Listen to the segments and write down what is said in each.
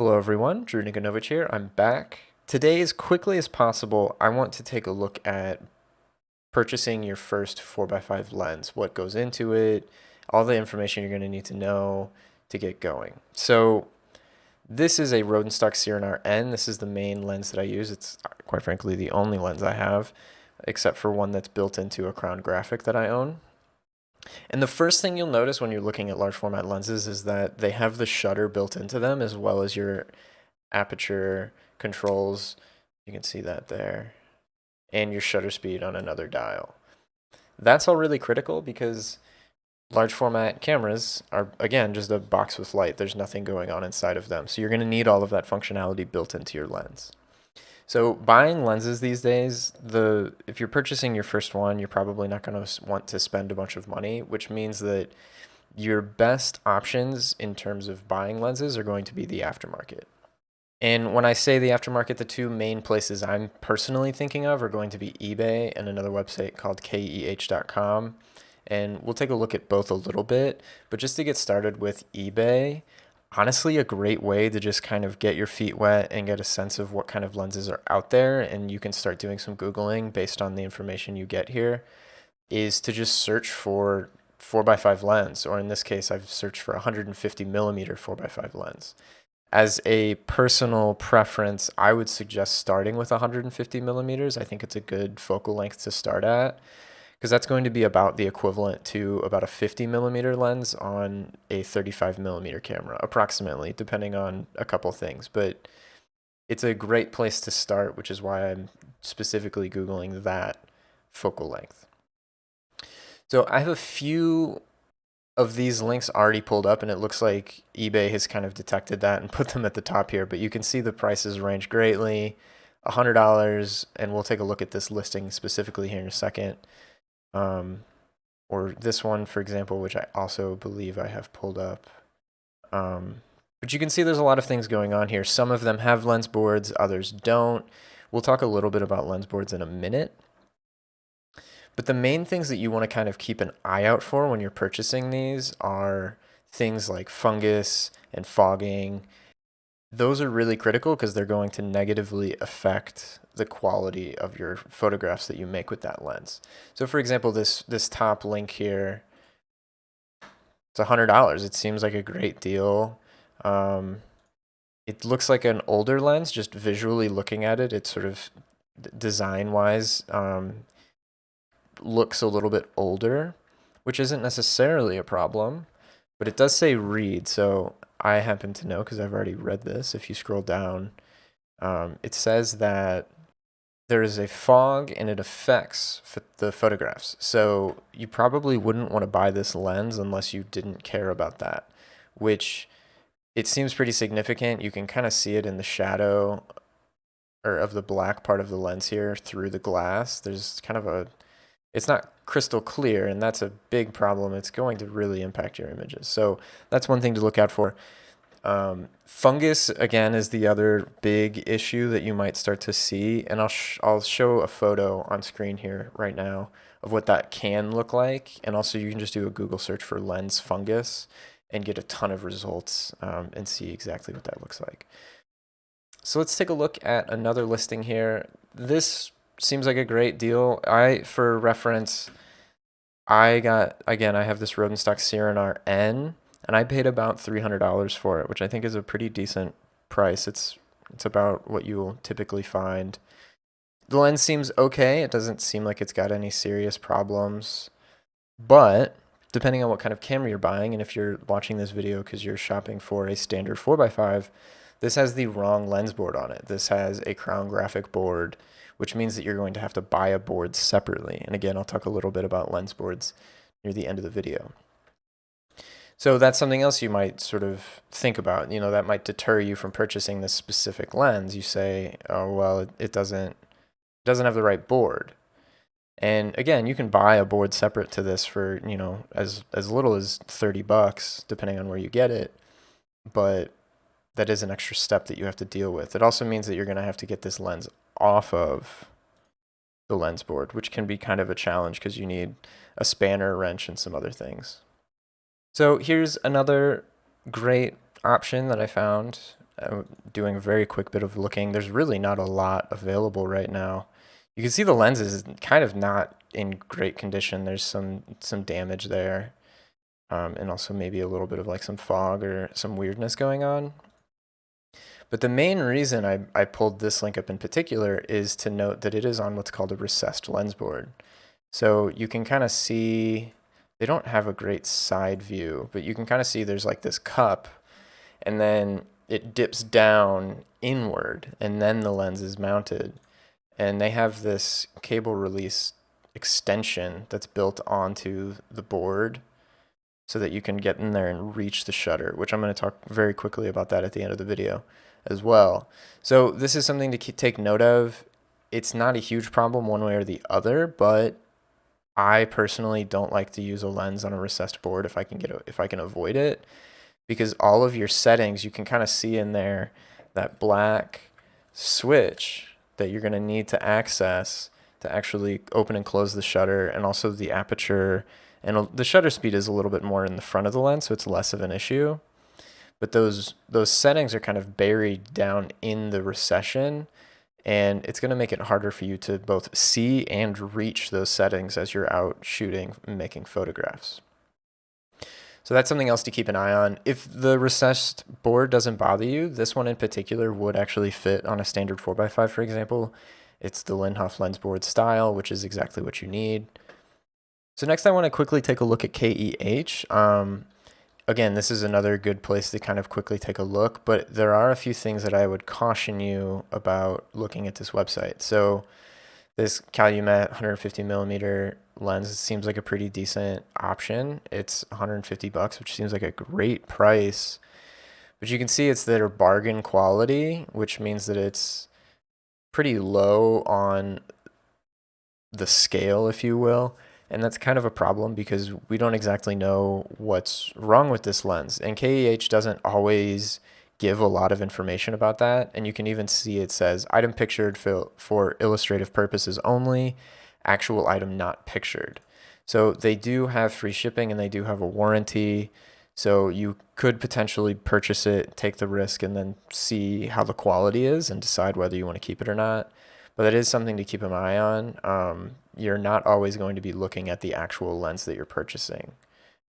Hello everyone, Drew Nikonovich here. I'm back. Today, as quickly as possible, I want to take a look at purchasing your first 4x5 lens, what goes into it, all the information you're going to need to know to get going. So this is a Rodenstock Ceranar N. This is the main lens that I use. It's quite frankly the only lens I have, except for one that's built into a Crown Graphic that I own. And the first thing you'll notice when you're looking at large format lenses is that they have the shutter built into them as well as your aperture controls. You can see that there. And your shutter speed on another dial. That's all really critical because large format cameras are, again, just a box with light. There's nothing going on inside of them. So you're going to need all of that functionality built into your lens. So buying lenses these days, if you're purchasing your first one, you're probably not going to want to spend a bunch of money, which means that your best options in terms of buying lenses are going to be the aftermarket. And when I say the aftermarket, the two main places I'm personally thinking of are going to be eBay and another website called keh.com. And we'll take a look at both a little bit, but just to get started with eBay, honestly a great way to just kind of get your feet wet and get a sense of what kind of lenses are out there, and you can start doing some Googling based on the information you get here, is to just search for 4x5 lens, or in this case I've searched for 150 millimeter 4x5 lens. As a personal preference, I would suggest starting with 150 millimeters. I think it's a good focal length to start at, because that's going to be about the equivalent to about a 50 millimeter lens on a 35 millimeter camera, approximately, depending on a couple things. But it's a great place to start, which is why I'm specifically Googling that focal length. So I have a few of these links already pulled up, and it looks like eBay has kind of detected that and put them at the top here, but you can see the prices range greatly. $100, and we'll take a look at this listing specifically here in a second. Or this one, for example, which I also believe I have pulled up. But you can see there's a lot of things going on here. Some of them have lens boards, others don't. We'll talk a little bit about lens boards in a minute. But the main things that you want to kind of keep an eye out for when you're purchasing these are things like fungus and fogging. Those are really critical because they're going to negatively affect the quality of your photographs that you make with that lens. So for example, this top link here, it's $100. It seems like a great deal. It looks like an older lens, just visually looking at it. It's sort of design-wise looks a little bit older, which isn't necessarily a problem, but it does say read. So I happen to know because I've already read this. If you scroll down, it says that there is a fog and it affects the photographs. So you probably wouldn't want to buy this lens unless you didn't care about that, which it seems pretty significant. You can kind of see it in the shadow or of the black part of the lens here through the glass. There's kind of it's not crystal clear, and that's a big problem. It's going to really impact your images. So that's one thing to look out for. Fungus, again, is the other big issue that you might start to see. And I'll show a photo on screen here right now of what that can look like. And also you can just do a Google search for lens fungus and get a ton of results and see exactly what that looks like. So let's take a look at another listing here. This seems like a great deal. For reference, I have this Rodenstock Ceranar N, and I paid about $300 for it, which I think is a pretty decent price. It's about what you will typically find. The lens seems okay. It doesn't seem like it's got any serious problems, but depending on what kind of camera you're buying, and if you're watching this video because you're shopping for a standard 4x5, this has the wrong lens board on it. This has a Crown Graphic board, which means that you're going to have to buy a board separately. And again, I'll talk a little bit about lens boards near the end of the video. So that's something else you might sort of think about. That might deter you from purchasing this specific lens. You say, oh, well, it doesn't have the right board. And again, you can buy a board separate to this for, as little as $30, depending on where you get it. But that is an extra step that you have to deal with. It also means that you're going to have to get this lens off of the lens board, which can be kind of a challenge because you need a spanner, wrench, and some other things. So here's another great option that I found. doing a very quick bit of looking. There's really not a lot available right now. You can see the lens is kind of not in great condition. There's some damage there, and also maybe a little bit of like some fog or some weirdness going on. But the main reason I pulled this link up in particular is to note that it is on what's called a recessed lens board. So you can kind of see, they don't have a great side view, but you can kind of see there's like this cup, and then it dips down inward, and then the lens is mounted. And they have this cable release extension that's built onto the board so that you can get in there and reach the shutter, which I'm going to talk very quickly about that at the end of the video as well. So this is something to take note of. It's not a huge problem one way or the other, but I personally don't like to use a lens on a recessed board if I can avoid it, because all of your settings, you can kind of see in there that black switch that you're going to need to access to actually open and close the shutter, and also the aperture, and the shutter speed is a little bit more in the front of the lens, so it's less of an issue. But those settings are kind of buried down in the recession, and it's going to make it harder for you to both see and reach those settings as you're out shooting and making photographs. So that's something else to keep an eye on. If the recessed board doesn't bother you, this one in particular would actually fit on a standard 4x5, for example. It's the Linhof Lensboard style, which is exactly what you need. So next I want to quickly take a look at KEH. Again, this is another good place to kind of quickly take a look, but there are a few things that I would caution you about looking at this website. So this Calumet 150 millimeter lens seems like a pretty decent option. It's $150, which seems like a great price. But you can see it's their bargain quality, which means that it's pretty low on the scale, if you will. And that's kind of a problem because we don't exactly know what's wrong with this lens. And KEH doesn't always give a lot of information about that. And you can even see it says item pictured for illustrative purposes only, actual item not pictured. So they do have free shipping and they do have a warranty. So you could potentially purchase it, take the risk, and then see how the quality is and decide whether you want to keep it or not. But that is something to keep an eye on. You're not always going to be looking at the actual lens that you're purchasing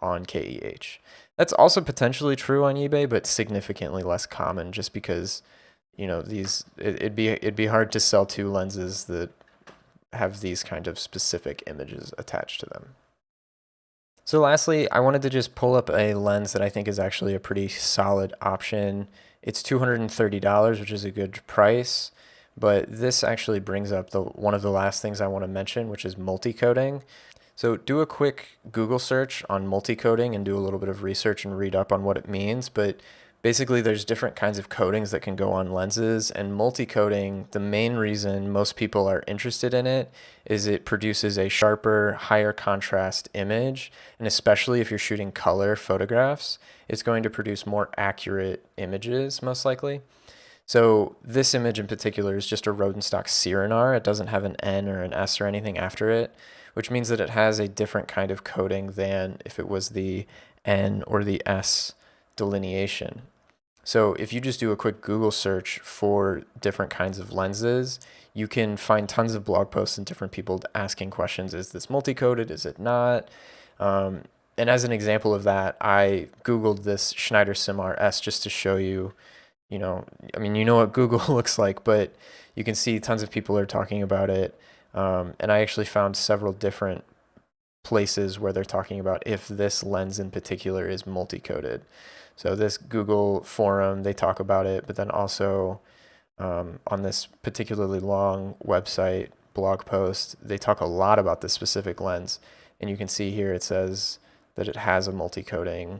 on KEH. That's also potentially true on eBay, but significantly less common, just because, you know, it'd be hard to sell two lenses that have these kind of specific images attached to them. So lastly, I wanted to just pull up a lens that I think is actually a pretty solid option. It's $230, which is a good price. But this actually brings up one of the last things I want to mention, which is multicoating. So do a quick Google search on multicoating and do a little bit of research and read up on what it means. But basically, there's different kinds of coatings that can go on lenses. And multicoating, the main reason most people are interested in it is it produces a sharper, higher contrast image. And especially if you're shooting color photographs, it's going to produce more accurate images, most likely. So this image in particular is just a Rodenstock Cyranar. It doesn't have an N or an S or anything after it, which means that it has a different kind of coating than if it was the N or the S delineation. So if you just do a quick Google search for different kinds of lenses, you can find tons of blog posts and different people asking questions. Is this multi-coated? Is it not? And as an example of that, I Googled this Schneider Simar S just to show you, I mean, you know what Google looks like, but you can see tons of people are talking about it. And I actually found several different places where they're talking about if this lens in particular is multi-coated. So this Google forum, they talk about it, but then also on this particularly long website blog post, they talk a lot about this specific lens. And you can see here it says that it has a multi-coating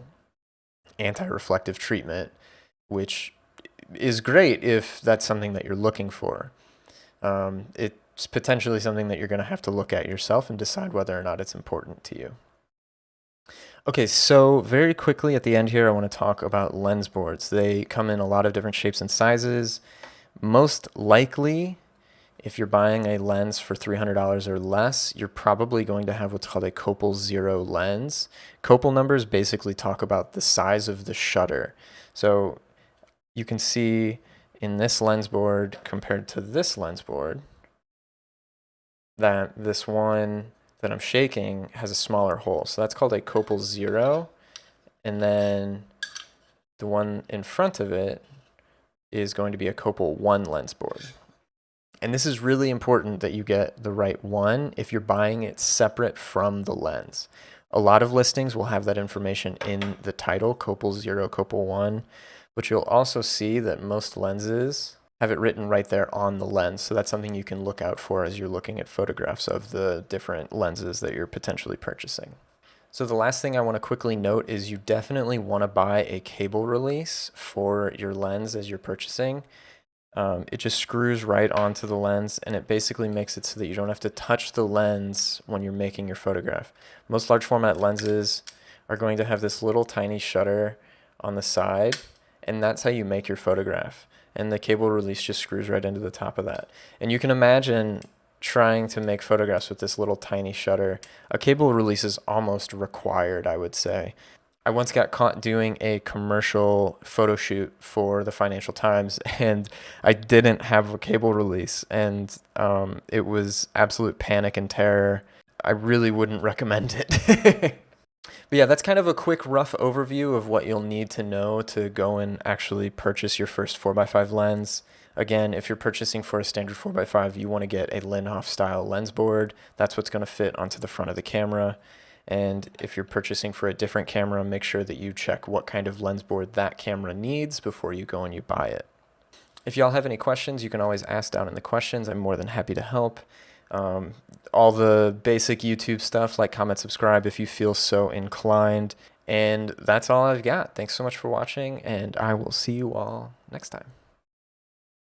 anti-reflective treatment, which is great if that's something that you're looking for. It's potentially something that you're going to have to look at yourself and decide whether or not it's important to you. Okay, so very quickly at the end here, I want to talk about lens boards. They come in a lot of different shapes and sizes. Most likely, if you're buying a lens for $300 or less, you're probably going to have what's called a Copal Zero lens. Copal numbers basically talk about the size of the shutter. So you can see in this lens board compared to this lens board that this one that I'm shaking has a smaller hole. So that's called a copal 0. And then the one in front of it is going to be a copal 1 lens board. And this is really important that you get the right one if you're buying it separate from the lens. A lot of listings will have that information in the title, copal 0, copal 1, but you'll also see that most lenses have it written right there on the lens. So that's something you can look out for as you're looking at photographs of the different lenses that you're potentially purchasing. So the last thing I want to quickly note is you definitely want to buy a cable release for your lens as you're purchasing. It just screws right onto the lens, and it basically makes it so that you don't have to touch the lens when you're making your photograph. Most large format lenses are going to have this little tiny shutter on the side, and that's how you make your photograph. And the cable release just screws right into the top of that. And you can imagine trying to make photographs with this little tiny shutter. A cable release is almost required, I would say. I once got caught doing a commercial photo shoot for the Financial Times, and I didn't have a cable release, and it was absolute panic and terror. I really wouldn't recommend it. But yeah, that's kind of a quick rough overview of what you'll need to know to go and actually purchase your first 4x5 lens. Again, if you're purchasing for a standard 4x5, you want to get a Linhof style lens board. That's what's going to fit onto the front of the camera. And if you're purchasing for a different camera, make sure that you check what kind of lens board that camera needs before you go and you buy it. If y'all have any questions, you can always ask down in the questions. I'm more than happy to help. All the basic YouTube stuff, like, comment, subscribe if you feel so inclined. And that's all I've got. Thanks so much for watching, and I will see you all next time.